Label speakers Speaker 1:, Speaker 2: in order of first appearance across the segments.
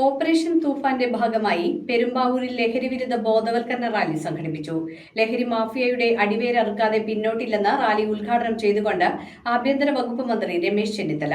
Speaker 1: Operation തൂഫാന്റെ ഭാഗമായി പെരുമ്പാവൂരിൽ ലഹരിവിരുദ്ധ ബോധവൽക്കരണ റാലി സംഘടിപ്പിച്ചു. ലഹരി മാഫിയയുടെ അടിവേരറുക്കാതെ പിന്നോട്ടില്ലെന്ന് റാലി ഉദ്ഘാടനം ചെയ്തുകൊണ്ട് ആഭ്യന്തര വകുപ്പ് മന്ത്രി രമേശ് ചെന്നിത്തല.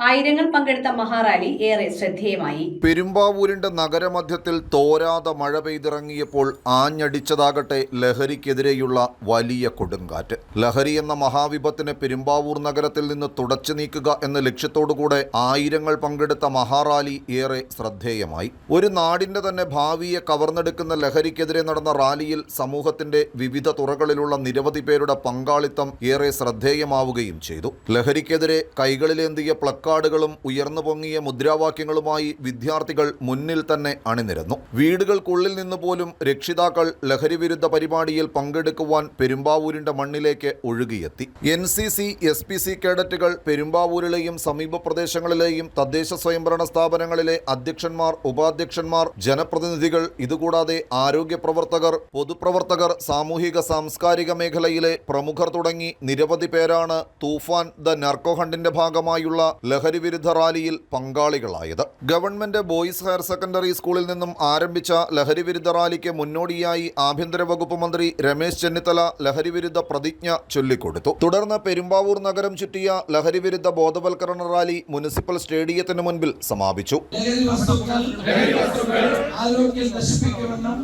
Speaker 1: ആയിരങ്ങൾ പങ്കെടുത്ത മഹാറാലി ഏറെ ശ്രദ്ധേയമായി.
Speaker 2: പെരുമ്പാവൂരിന്റെ നഗരമധ്യത്തിൽ തോരാതെ മഴ പെയ്തിറങ്ങിയപ്പോൾ ആഞ്ഞടിച്ചതാകട്ടെ ലഹരിക്കെതിരെയുള്ള വലിയ കൊടുങ്കാറ്റ്. ലഹരി എന്ന മഹാവിപത്തിനെ പെരുമ്പാവൂർ നഗരത്തിൽ നിന്ന് തുടച്ചു നീക്കുക എന്ന ലക്ഷ്യത്തോടുകൂടെ ആയിരങ്ങൾ പങ്കെടുത്ത മഹാറാലി ഏറെ ശ്രദ്ധേയമായി. ഒരു നാടിന്റെ തന്നെ ഭാവിയെ കവർന്നെടുക്കുന്ന ലഹരിക്കെതിരെ നടന്ന റാലിയിൽ സമൂഹത്തിന്റെ വിവിധ തുറകളിലുള്ള നിരവധി പേരുടെ പങ്കാളിത്തം ഏറെ ശ്രദ്ധേയമാവുകയും ചെയ്തു. ലഹരിക്കെതിരെ കൈകളിലേന്തിയ പ്ലക്കാർഡുകളും ഉയർന്നു പൊങ്ങിയ മുദ്രാവാക്യങ്ങളുമായി വിദ്യാർത്ഥികൾ മുന്നിൽ തന്നെ അണിനിരന്നു. വീടുകൾക്കുള്ളിൽ നിന്ന് പോലും രക്ഷിതാക്കൾ ലഹരിവിരുദ്ധ പരിപാടിയിൽ പങ്കെടുക്കുവാൻ പെരുമ്പാവൂരിന്റെ മണ്ണിലേക്ക് ഒഴുകിയെത്തി. NCC, SPC കേഡറ്റുകൾ പെരുമ്പാവൂരിലെയും സമീപ പ്രദേശങ്ങളിലെയും തദ്ദേശ സ്വയംഭരണ സ്ഥാപനങ്ങളിലെ അധ്യക്ഷന്മാർ, ഉപാധ്യക്ഷന്മാർ, ജനപ്രതിനിധികൾ, ഇതുകൂടാതെ ആരോഗ്യ പ്രവർത്തകർ, പൊതുപ്രവർത്തകർ, സാമൂഹിക സാംസ്കാരിക മേഖലയിലെ പ്രമുഖർ തുടങ്ങി നിരവധി പേരാണ് തൂഫാൻ ദ നാർക്കോ ഹണ്ടിന്റെ ഭാഗമായുള്ള ലഹരിവിരുദ്ധ റാലിയിൽ പങ്കാളികളായത്. ഗവൺമെന്റ് ബോയ്സ് ഹയർ സെക്കൻഡറി സ്കൂളിൽ നിന്നും ആരംഭിച്ച ലഹരിവിരുദ്ധ റാലിക്ക് മുന്നോടിയായി ആഭ്യന്തര വകുപ്പ് മന്ത്രി രമേശ് ചെന്നിത്തല ലഹരിവിരുദ്ധ പ്രതിജ്ഞ ചൊല്ലിക്കൊടുത്തു. തുടർന്ന് പെരുമ്പാവൂർ നഗരം ചുറ്റിയ ലഹരിവിരുദ്ധ ബോധവൽക്കരണ റാലി മുനിസിപ്പൽ സ്റ്റേഡിയത്തിന് മുൻപിൽ സമാപിച്ചു.
Speaker 3: ആരോഗ്യം നശിപ്പിക്കുമെന്നും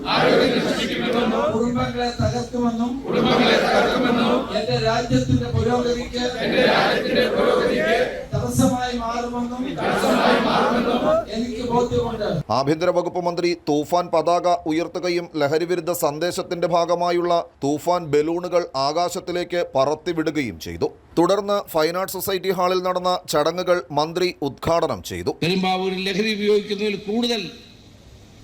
Speaker 3: കുടുംബങ്ങളെ തകർക്കുമെന്നും എന്റെ രാജ്യത്തിന്റെ പുരോഗതിക്ക് തടസ്സമായി മാറുമെന്നും എനിക്ക് ബോധ്യമുണ്ട്.
Speaker 2: ആഭ്യന്തര വകുപ്പ് മന്ത്രി തൂഫാൻ പതാക ഉയർത്തുകയും ലഹരിവിരുദ്ധ സന്ദേശത്തിന്റെ ഭാഗമായുള്ള തൂഫാൻ ബലൂണുകൾ ആകാശത്തിലേക്ക് പറത്തിവിടുകയും ചെയ്തു. തുടർന്ന് ഫൈൻ ആർട്സ് സൊസൈറ്റി ഹാളിൽ നടന്ന ചടങ്ങുകൾ മന്ത്രി ഉദ്ഘാടനം ചെയ്തു.
Speaker 4: പെരുമ്പാവൂരിൽ ലഹരി ഉപയോഗിക്കുന്നതിൽ കൂടുതൽ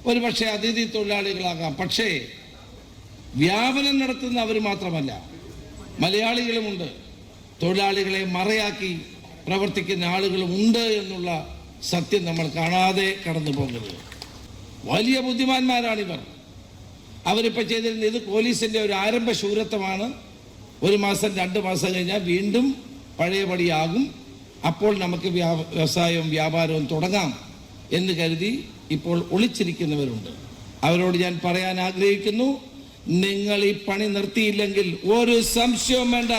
Speaker 4: ഒരുപക്ഷെ അതിഥി തൊഴിലാളികളാകാം. പക്ഷേ വ്യാപനം നടത്തുന്ന അവർ മാത്രമല്ല, മലയാളികളുമുണ്ട്. തൊഴിലാളികളെ മറയാക്കി പ്രവർത്തിക്കുന്ന ആളുകളുമുണ്ട് എന്നുള്ള സത്യം നമ്മൾ കാണാതെ കടന്നു പോകുന്നത്. വലിയ ബുദ്ധിമാന്മാരാണിവർ. അവരിപ്പോൾ ചെയ്തിരുന്ന ഇത് പോലീസിൻ്റെ ഒരു ആരംഭ ശൂരത്വമാണ്. 1 മാസം 2 മാസം കഴിഞ്ഞാൽ വീണ്ടും പഴയപടിയാകും. അപ്പോൾ നമുക്ക് വ്യവസായവും വ്യാപാരവും തുടങ്ങാം എന്ന് കരുതി ഇപ്പോൾ ഒളിച്ചിരിക്കുന്നവരുണ്ട്. അവരോട് ഞാൻ പറയാൻ ആഗ്രഹിക്കുന്നു, നിങ്ങൾ ഈ പണി നിർത്തിയില്ലെങ്കിൽ ഒരു സംശയവും വേണ്ട,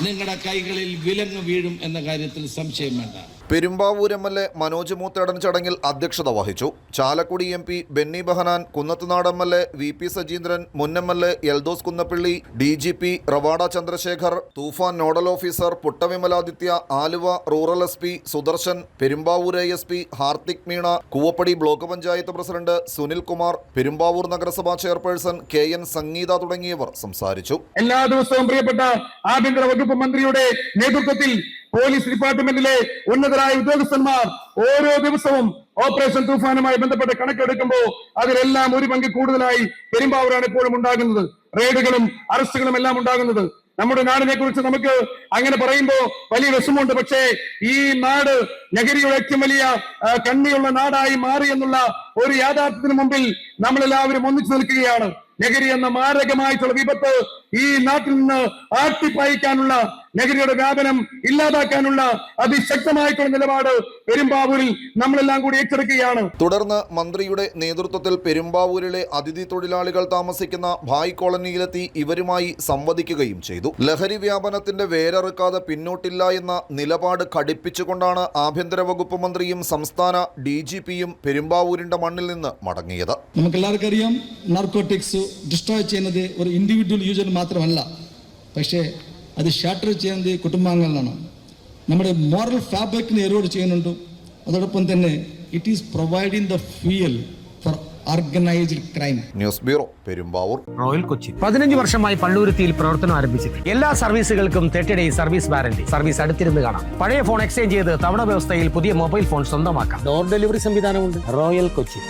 Speaker 4: നിങ്ങളുടെ കൈകളിൽ വിലങ്ങ് വീഴും എന്ന കാര്യത്തിൽ സംശയം വേണ്ട.
Speaker 2: പെരുമ്പാവൂർ MLA മനോജ് മൂത്തേടൻ ചടങ്ങിൽ അധ്യക്ഷത വഹിച്ചു. Chalakudy MP Benny Behanan, Kunnathunad MLA VP Sajeendran, മുൻ MLA എൽദോസ് കുന്നപ്പിള്ളി, DGP റവാഡ ചന്ദ്രശേഖർ, തൂഫാൻ nodal officer Puttavimaladitya, Aluva rural SP Sudarshan, Perumbavoor ASP Hardik Meena, Koovappady block panchayat president Sunil Kumar, Perumbavoor നഗരസഭാ ചെയർപേഴ്സൺ KN സംഗീത തുടങ്ങിയവർ സംസാരിച്ചു.
Speaker 5: എല്ലാ ദിവസവും പ്രിയപ്പെട്ട ആഭ്യന്തര വകുപ്പ് മന്ത്രിയുടെ നേതൃത്വത്തിൽ പോലീസ് ഡിപ്പാർട്ട്മെന്റിലെ ഉന്നതരായ ഉദ്യോഗസ്ഥന്മാർ ഓരോ ദിവസവും ഓപ്പറേഷൻ തൂഫാനുമായി ബന്ധപ്പെട്ട് കണക്കെടുക്കുമ്പോൾ അതിലെല്ലാം ഒരു പങ്ക് കൂടുതലായി പെരുമ്പാവൂരാണ് എപ്പോഴും ഉണ്ടാകുന്നത്. റെയ്ഡുകളും അറസ്റ്റുകളും എല്ലാം ഉണ്ടാകുന്നത്. നമ്മുടെ നാടിനെ കുറിച്ച് നമുക്ക് അങ്ങനെ പറയുമ്പോൾ വലിയ വിഷമമുണ്ട്. പക്ഷേ ഈ നാട് ലഹരിയുടെ ഏറ്റവും വലിയ കണ്ണിയുള്ള നാടായി മാറി എന്നുള്ള ഒരു യാഥാർത്ഥ്യത്തിന് മുമ്പിൽ നമ്മളെല്ലാവരും ഒന്നിച്ചു നിൽക്കുകയാണ്. ലഹരി എന്ന മാരകമായിട്ടുള്ള വിപത്ത് ഈ നാട്ടിൽ നിന്ന് ആട്ടിപ്പായിക്കാനുള്ള, ലഹരിയുടെ വ്യാപനം ഇല്ലാതാക്കാനുള്ള അതിശക്തമായിട്ടുള്ള നിലപാട് പെരുമ്പാവൂരിൽ നമ്മളെല്ലാം കൂടി ഏറ്റെടുക്കുകയാണ്.
Speaker 2: തുടർന്ന് മന്ത്രിയുടെ നേതൃത്വത്തിൽ പെരുമ്പാവൂരിലെ അതിഥി തൊഴിലാളികൾ താമസിക്കുന്ന ഭായ് കോളനിയിലെത്തി ഇവരുമായി സംവദിക്കുകയും ചെയ്തു. ലഹരി വ്യാപനത്തിന്റെ വേരറുക്കാതെ പിന്നോട്ടില്ല എന്ന നിലപാട് ഘടിപ്പിച്ചുകൊണ്ടാണ് ആഭ്യന്തര വകുപ്പ് മന്ത്രിയും സംസ്ഥാന DGPയും പെരുമ്പാവൂരിന്റെ മണ്ണിൽ നിന്ന് മടങ്ങിയത്.
Speaker 6: നമുക്കെല്ലാവർക്കും അറിയാം, നാർക്കോട്ടിക്സ് ഡിസ്ട്രോയ് ചെയ്യുന്നത് ഒരു ഇൻഡിവിജ്വൽ യൂസർ മാത്രമല്ല, പക്ഷേ അത് ഷാട്ടർ ചെയ്യുന്നത് കുടുംബാംഗങ്ങളാണ്. നമ്മുടെ മോറൽ ഫാബ്രിക്കിനെ എറോഡ് ചെയ്യുന്നുണ്ട്. അതോടൊപ്പം തന്നെ it is providing the fuel for organised crime.
Speaker 2: News bureau, Perumbavoor.
Speaker 7: Royal Kochi 15 വർഷമായി പള്ളുരുത്തിയിൽ പ്രവർത്തനം ആരംഭിച്ചിട്ട് എല്ലാ സർവീസുകൾക്കും 30 days സർവീസ് വാറന്റി. സർവീസ് അടുത്തിരുന്ന് കാണാം. പഴയ ഫോൺ എക്സ്ചേഞ്ച് ചെയ്ത് തവണ വ്യവസ്ഥയിൽ പുതിയ മൊബൈൽ ഫോൺ സ്വന്തമാക്കാം. ഡോർ ഡെലിവറി സംവിധാനമുണ്ട്. റോയൽ കൊച്ചി.